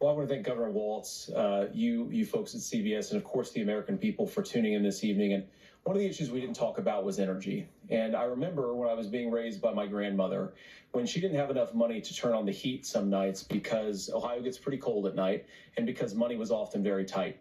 Well, I want to thank Governor Walz, you folks at CBS, and of course the American people for tuning in this evening. And one of the issues we didn't talk about was energy. And I remember when I was being raised by my grandmother, when she didn't have enough money to turn on the heat some nights because Ohio gets pretty cold at night and because money was often very tight.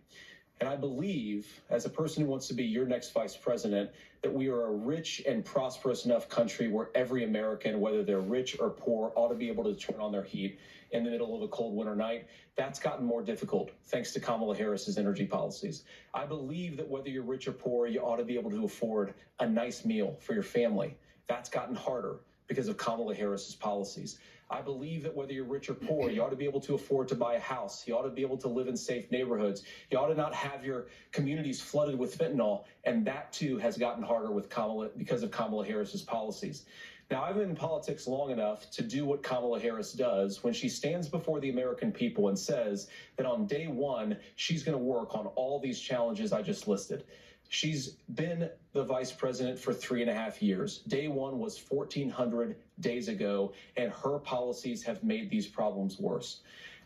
And I believe, as a person who wants to be your next vice president, that we are a rich and prosperous enough country where every American, whether they're rich or poor, ought to be able to turn on their heat in the middle of a cold winter night. That's gotten more difficult thanks to Kamala Harris's energy policies. I believe that whether you're rich or poor, you ought to be able to afford a nice meal for your family. That's gotten harder because of Kamala Harris's policies. I believe that whether you're rich or poor, you ought to be able to afford to buy a house. You ought to be able to live in safe neighborhoods. You ought to not have your communities flooded with fentanyl. And that, too, has gotten harder with because of Kamala Harris's policies. Now, I've been in politics long enough to do what Kamala Harris does when she stands before the American people and says that on day one, she's going to work on all these challenges I just listed. She's been the vice president for 3.5 years. Day one was 1,400 days ago, and her policies have made these problems worse.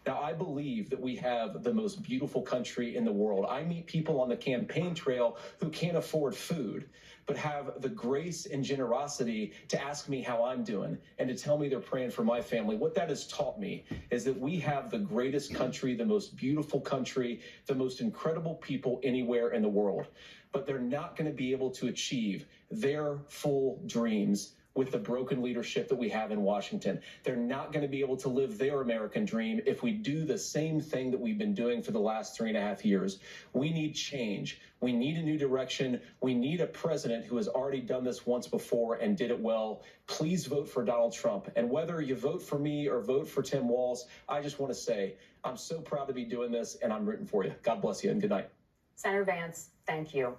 Now, I believe that we have the most beautiful country in the world. I meet people on the campaign trail who can't afford food, but have the grace and generosity to ask me how I'm doing and to tell me they're praying for my family. What that has taught me is that we have the greatest country, the most beautiful country, the most incredible people anywhere in the world. But they're not going to be able to achieve their full dreams with the broken leadership that we have in Washington. They're not going to be able to live their American dream if we do the same thing that we've been doing for the last 3.5 years. We need change. We need a new direction. We need a president who has already done this once before and did it well. Please vote for Donald Trump. And whether you vote for me or vote for Tim Walz, I just want to say I'm so proud to be doing this, and I'm rooting for you. God bless you, and good night. Senator Vance, thank you.